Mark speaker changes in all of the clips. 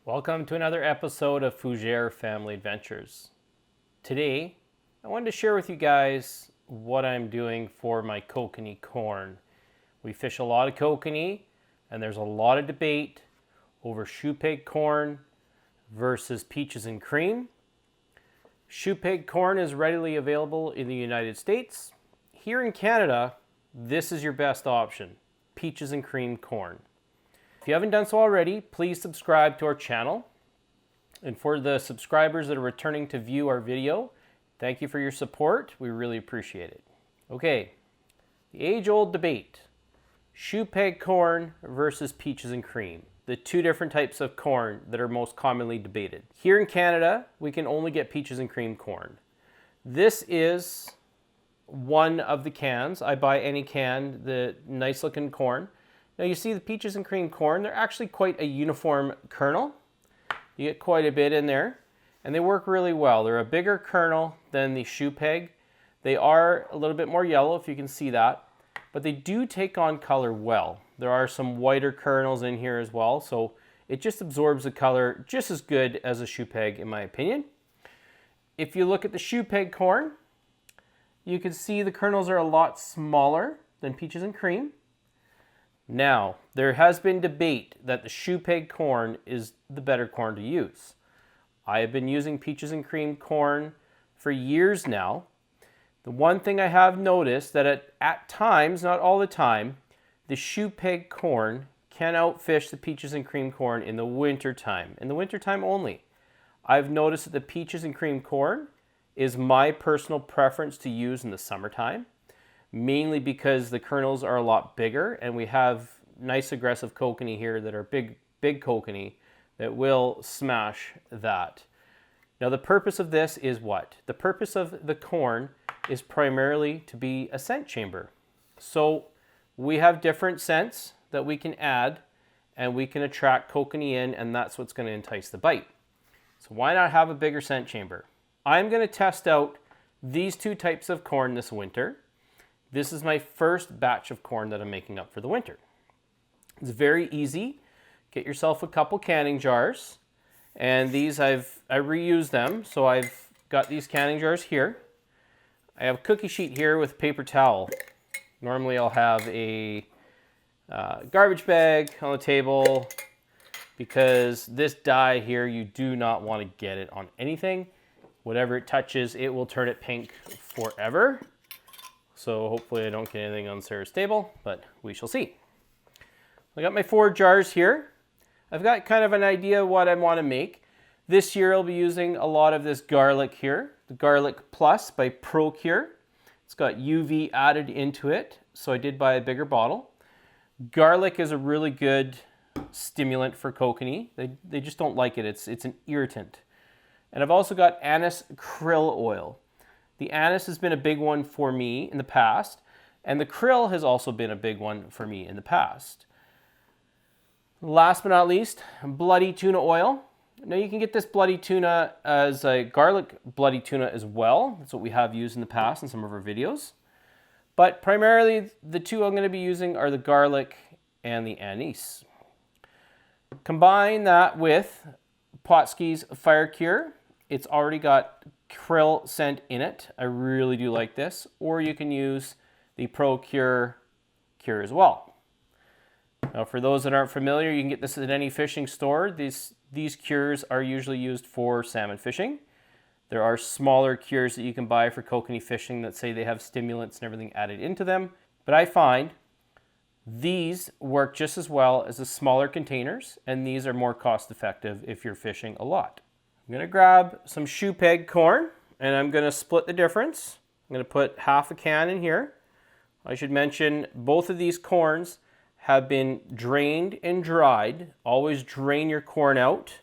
Speaker 1: Welcome to another episode of Fougere Family Adventures. Today, I wanted to share with you guys what I'm doing for my kokanee corn. We fish a lot of kokanee, and there's a lot of debate over shoe peg corn versus peaches and cream. Shoe peg corn is readily available in the United States. Here in Canada, this is your best option, peaches and cream corn. If you haven't done so already, please subscribe to our channel. And for the subscribers that are returning to view our video, thank you for your support. We really appreciate it. Okay, the age-old debate, shoe peg corn versus peaches and cream, the two different types of corn that are most commonly debated. Here in Canada, we can only get peaches and cream corn. This is one of the cans. I buy any can, the nice looking corn. Now you see the peaches and cream corn, they're actually quite a uniform kernel. You get quite a bit in there, and they work really well. They're a bigger kernel than the shoe peg. They are a little bit more yellow, if you can see that, but they do take on color well. There are some whiter kernels in here as well, so it just absorbs the color just as good as a shoe peg, in my opinion. If you look at the shoe peg corn, you can see the kernels are a lot smaller than peaches and cream. Now, there has been debate that the shoe peg corn is the better corn to use. I have been using peaches and cream corn for years now. The one thing I have noticed that at times, not all the time, the shoe peg corn can outfish the peaches and cream corn in the winter time. In the winter time only. I've noticed that the peaches and cream corn is my personal preference to use in the summertime. Mainly because the kernels are a lot bigger and we have nice aggressive kokanee here that are big kokanee that will smash that. Now the purpose of this is what? The purpose of the corn is primarily to be a scent chamber. So we have different scents that we can add and we can attract kokanee in, and that's what's going to entice the bite. So why not have a bigger scent chamber? I'm going to test out these two types of corn this winter. This is my first batch of corn that I'm making up for the winter. It's very easy. Get yourself a couple canning jars, and these I reuse them. So I've got these canning jars here. I have a cookie sheet here with paper towel. Normally I'll have a garbage bag on the table because this dye here, you do not want to get it on anything. Whatever it touches, it will turn it pink forever. So hopefully I don't get anything on Sarah's table, but we shall see. I got my 4 jars here. I've got kind of an idea of what I want to make. This year I'll be using a lot of this garlic here, the Garlic Plus by Fougere. It's got UV added into it, so I did buy a bigger bottle. Garlic is a really good stimulant for kokanee. They just don't like it. It's an irritant. And I've also got anise krill oil. The anise has been a big one for me in the past, and the krill has also been a big one for me in the past. Last but not least, bloody tuna oil. Now you can get this bloody tuna as a garlic bloody tuna as well. That's what we have used in the past in some of our videos. But primarily the two I'm going to be using are the garlic and the anise. Combine that with Pautzke's Fire Cure. It's already got krill scent in it. I really do like this. Or you can use the Fougere cure as well. Now for those that aren't familiar, you can get this at any fishing store. These cures are usually used for salmon fishing. There are smaller cures that you can buy for kokanee fishing that say they have stimulants and everything added into them. But I find these work just as well as the smaller containers, and these are more cost effective if you're fishing a lot. I'm going to grab some shoe peg corn, and I'm going to split the difference. I'm going to put half a can in here. I should mention both of these corns have been drained and dried. Always drain your corn out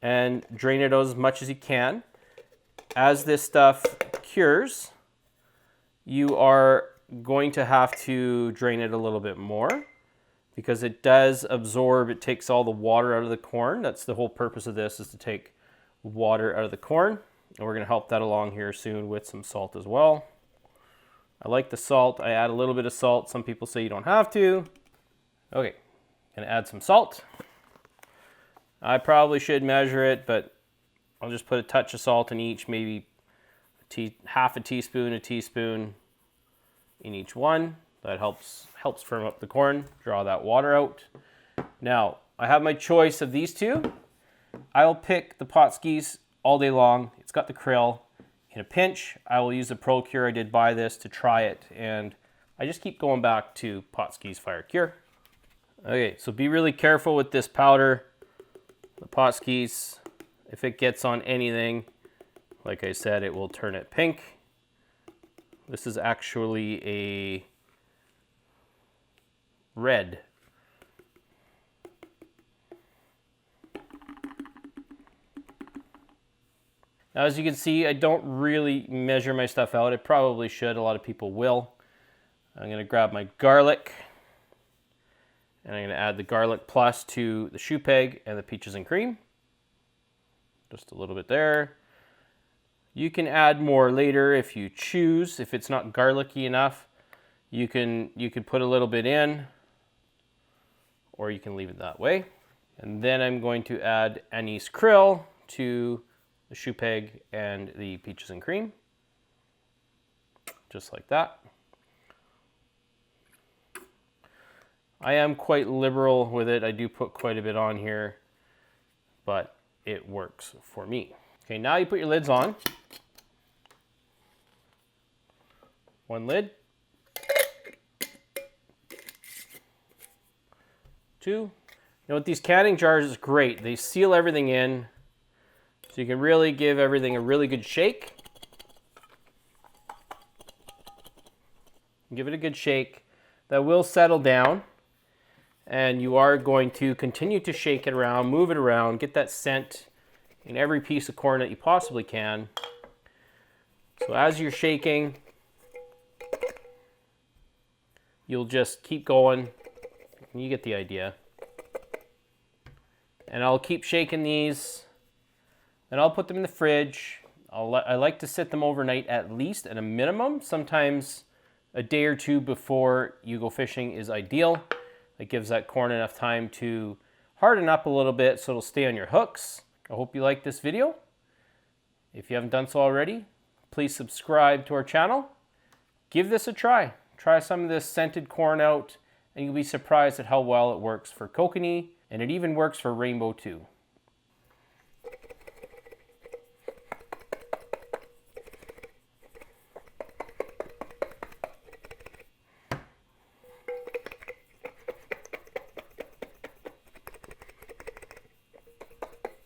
Speaker 1: and drain it out as much as you can. As this stuff cures, you are going to have to drain it a little bit more because it does absorb, it takes all the water out of the corn. That's the whole purpose of this, is to take water out of the corn, and we're going to help that along here soon with some salt as well. I like the salt. I add a little bit of salt. Some people say you don't have to. Okay, going to add some salt. I probably should measure it, but I'll just put a touch of salt in each, maybe half a teaspoon in each one. That helps firm up the corn, draw that water out. Now, I have my choice of these two. I'll pick the Pautzke's all day long. It's got the krill. In a pinch, I will use the Procure. I did buy this to try it, and I just keep going back to Pautzke's Fire Cure. Okay, so be really careful with this powder. The Pautzke's, if it gets on anything, like I said, it will turn it pink. This is actually a red. Now, as you can see, I don't really measure my stuff out. I probably should. A lot of people will. I'm going to grab my garlic, and I'm going to add the garlic plus to the shoe peg and the peaches and cream. Just a little bit there. You can add more later if you choose. If it's not garlicky enough, you can put a little bit in, or you can leave it that way. And then I'm going to add anise krill to the shoe peg and the peaches and cream, just like that. I am quite liberal with it. I do put quite a bit on here, but it works for me. Okay, now you put your lids on. One lid. Two. Now with these canning jars, it's great. They seal everything in, so you can really give everything a really good shake. Give it a good shake. That will settle down, and you are going to continue to shake it around, move it around, get that scent in every piece of corn that you possibly can. So as you're shaking, you'll just keep going. You get the idea. And I'll keep shaking these, and I'll put them in the fridge. I like to sit them overnight at least, at a minimum. Sometimes a day or two before you go fishing is ideal. It gives that corn enough time to harden up a little bit so it'll stay on your hooks. I hope you like this video. If you haven't done so already, please subscribe to our channel. Give this a try. Try some of this scented corn out, and you'll be surprised at how well it works for kokanee, and it even works for rainbow too.